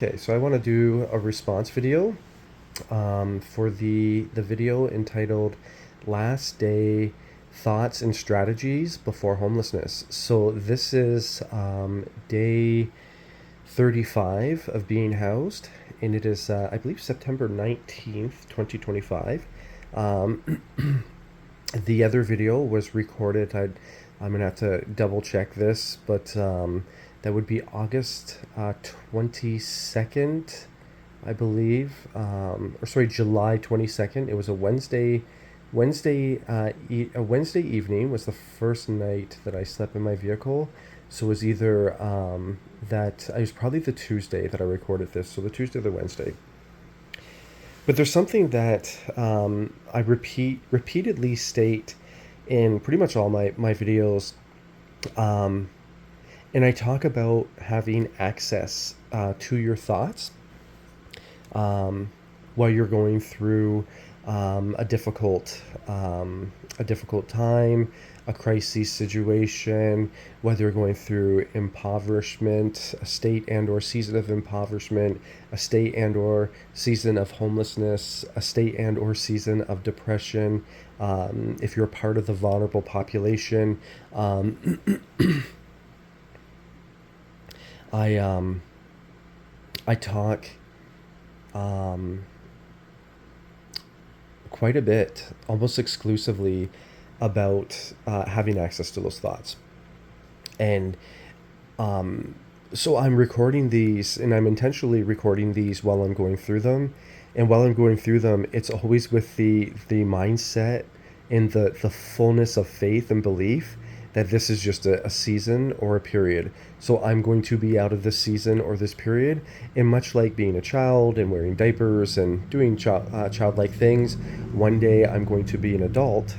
Okay, so I want to do a response video for the video entitled "Last Day Thoughts and Strategies Before Homelessness." So this is day 35 of being housed, and it is I believe September 19th, 2025. Um, the other video was recorded. I'm gonna have to double check this, but that would be August 22nd, I believe, or sorry, July 22nd. It was a Wednesday. A Wednesday evening was the first night that I slept in my vehicle. So it was either that it was probably the Tuesday that I recorded this. So the Tuesday or the Wednesday. But there's something that I repeatedly state in pretty much all my videos, um, and I talk about having access to your thoughts um, while you're going through um, a difficult a difficult time, a crisis situation, whether you're going through impoverishment, a state and or season of impoverishment, a state and or season of homelessness, a state and or season of depression. If you're part of the vulnerable population, um, I I talk um, quite a bit, almost exclusively, about having access to those thoughts. And um, so I'm recording these, and I'm intentionally recording these while I'm going through them. And while I'm going through them, it's always with the mindset and the fullness of faith and belief that this is just a season or a period. So I'm going to be out of this season or this period. And much like being a child and wearing diapers and doing childlike things, one day I'm going to be an adult.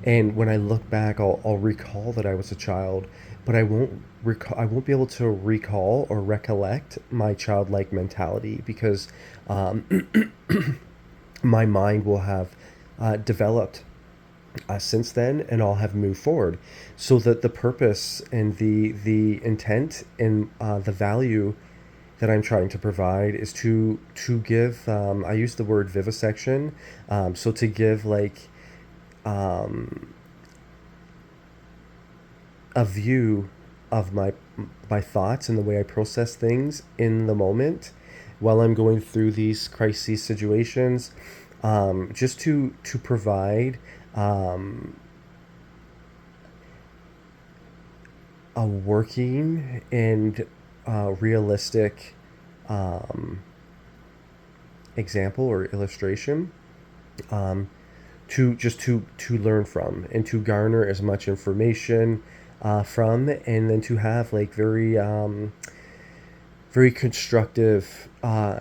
And when I look back, I'll recall that I was a child, but I won't be able to recall or recollect my childlike mentality because um, my mind will have developed since then, and I'll have moved forward. So that the purpose and the intent and the value that I'm trying to provide is to give. I use the word vivisection, so to give like um, a view of my thoughts and the way I process things in the moment while I'm going through these crisis situations, just to provide um, a working and realistic um, example or illustration, um, to learn from and to garner as much information from, and then to have like very constructive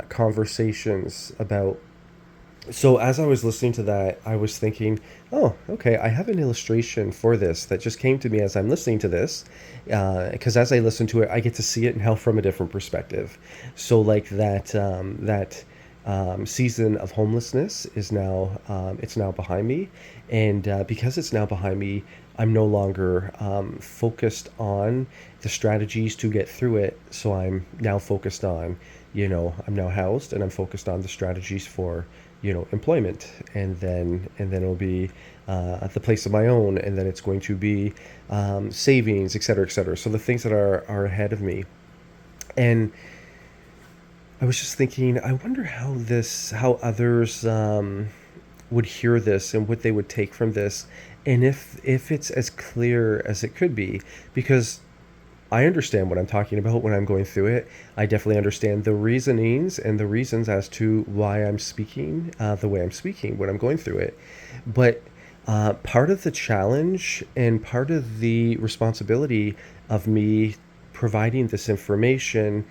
conversations about. So as I was listening to that, I was thinking, oh, okay, I have an illustration for this that just came to me as I'm listening to this, because as I listen to it, I get to see it now from a different perspective. So like that season of homelessness is now it's now behind me, and because it's now behind me, I'm no longer focused on the strategies to get through it. So I'm now focused on, I'm now housed, and I'm focused on the strategies for, employment, and then it'll be at the place of my own, and then it's going to be savings, et cetera, et cetera. So the things that are ahead of me. And I was just thinking, I wonder how others would hear this and what they would take from this, and if it's as clear as it could be, because I understand what I'm talking about when I'm going through it. I definitely understand the reasonings and the reasons as to why I'm speaking the way I'm speaking when I'm going through it. But part of the challenge and part of the responsibility of me providing this information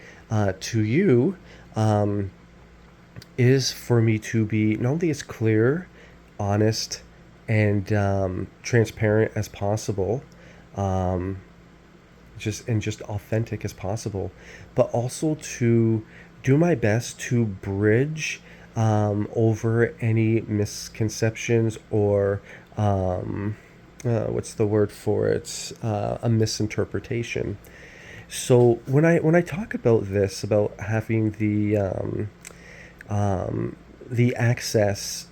to you um, is for me to be not only as clear, honest, and transparent as possible. Um, just authentic as possible, but also to do my best to bridge over any misconceptions or what's the word for it? A misinterpretation. So when I talk about this, about having the access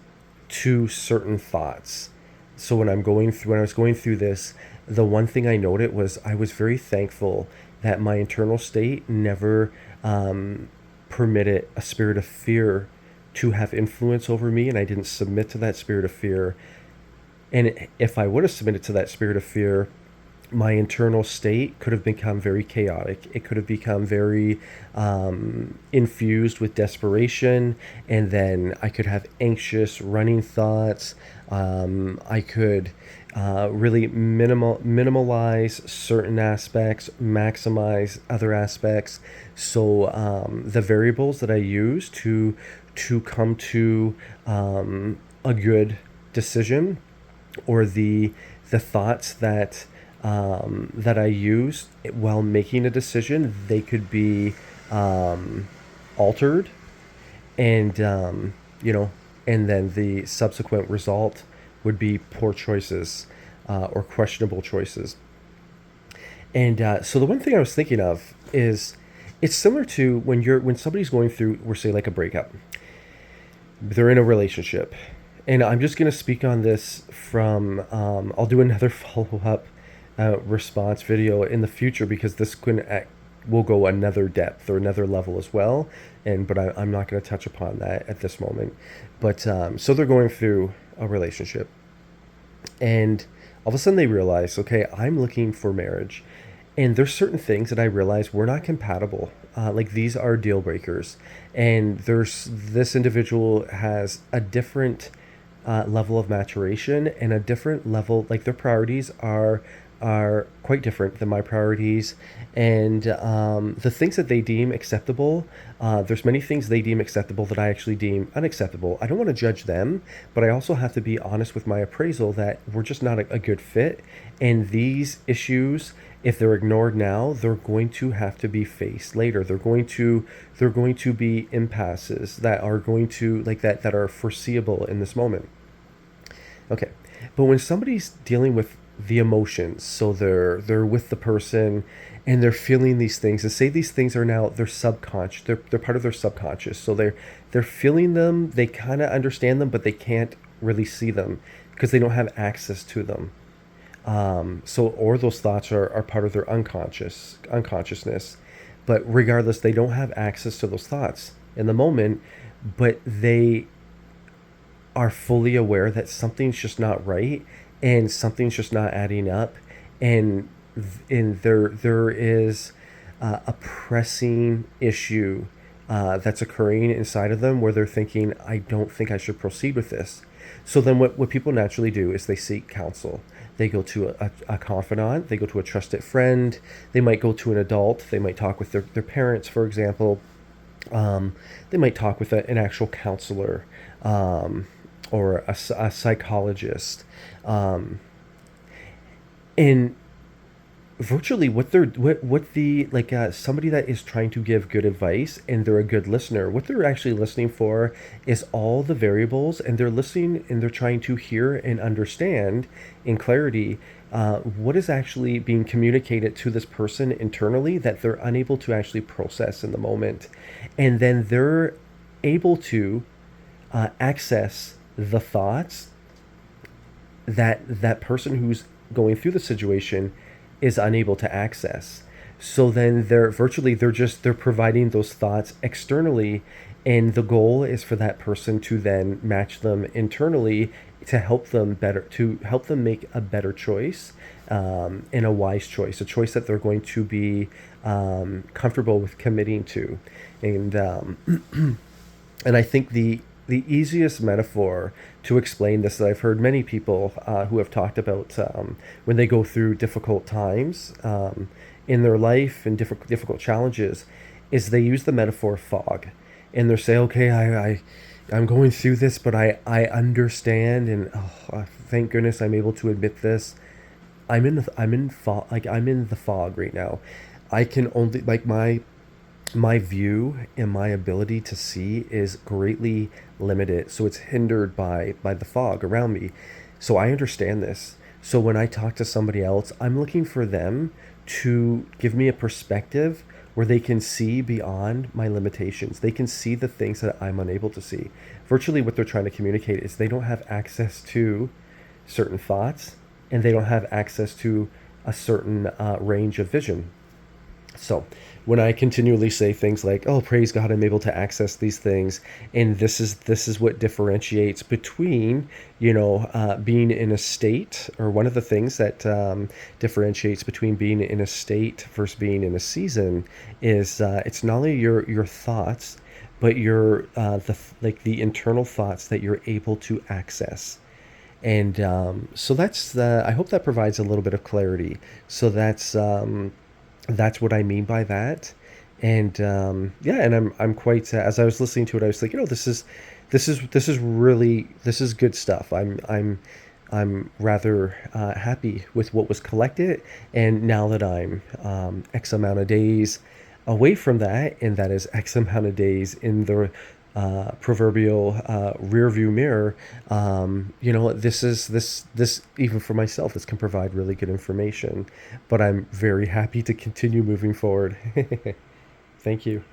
to certain thoughts. So when I was going through this, the one thing I noted was I was very thankful that my internal state never permitted a spirit of fear to have influence over me, and I didn't submit to that spirit of fear. And if I would have submitted to that spirit of fear, my internal state could have become very chaotic. It could have become very infused with desperation, and then I could have anxious running thoughts. I could really minimalize certain aspects, maximize other aspects. So the variables that I use to come to a good decision, or the thoughts that I use while making a decision, they could be altered, and and then the subsequent result would be poor choices or questionable choices. And so the one thing I was thinking of is it's similar to when somebody's going through, we're say like a breakup, they're in a relationship, and I'm just going to speak on this from I'll do another follow-up response video in the future, because this will go another depth or another level as well, I'm not going to touch upon that at this moment. But so they're going through a relationship, and all of a sudden they realize, okay, I'm looking for marriage, and there's certain things that I realize we're not compatible. Like, these are deal breakers, and there's this individual has a different level of maturation and a different level, like their priorities are quite different than my priorities, and the things that they deem acceptable, there's many things they deem acceptable that I actually deem unacceptable. I don't want to judge them, but I also have to be honest with my appraisal that we're just not a good fit, and these issues, if they're ignored now, they're going to have to be faced later. They're going to be impasses that are going to, like, that are foreseeable in this moment. Okay. But when somebody's dealing with the emotions, so they're with the person, and they're feeling these things, and say these things are now their subconscious, they're part of their subconscious. So they're feeling them, they kind of understand them, but they can't really see them because they don't have access to them. So, or those thoughts are part of their unconsciousness. But regardless, they don't have access to those thoughts in the moment, but they are fully aware that something's just not right, and something's just not adding up, and there is a pressing issue that's occurring inside of them, where they're thinking, I don't think I should proceed with this. So then what people naturally do is they seek counsel. They go to a confidant, they go to a trusted friend, they might go to an adult, they might talk with their parents, for example. They might talk with an actual counselor, or a psychologist. And virtually what the like somebody that is trying to give good advice, and they're a good listener, what they're actually listening for is all the variables, and they're listening, and they're trying to hear and understand in clarity what is actually being communicated to this person internally that they're unable to actually process in the moment, and then they're able to access the thoughts that that person who's going through the situation is unable to access. So then they're providing those thoughts externally, and the goal is for that person to then match them internally to help them make a better choice, and a wise choice, a choice that they're going to be comfortable with committing to. And um, and I think the easiest metaphor to explain this, that I've heard many people who have talked about when they go through difficult times in their life and difficult challenges, is they use the metaphor of fog, and they say, okay, I'm going through this, but I understand, and thank goodness I'm able to admit this. I'm in fog, like I'm in the fog right now. I can only, like, my view and my ability to see is greatly limited, so it's hindered by the fog around me. So I understand this. So when I talk to somebody else, I'm looking for them to give me a perspective where they can see beyond my limitations. They can see the things that I'm unable to see. Virtually, what they're trying to communicate is they don't have access to certain thoughts, and they don't have access to a certain range of vision. So when I continually say things like, "Oh, praise God, I'm able to access these things," and this is what differentiates between, being in a state, or one of the things that differentiates between being in a state versus being in a season is it's not only your thoughts, but your the internal thoughts that you're able to access. And so I hope that provides a little bit of clarity. So that's what I mean by that. And yeah, and I'm quite as I was listening to it, I was like, this is good stuff. I'm rather happy with what was collected, and now that I'm X amount of days away from that, and that is X amount of days in the proverbial rear view mirror. This even for myself, this can provide really good information. But I'm very happy to continue moving forward. Thank you.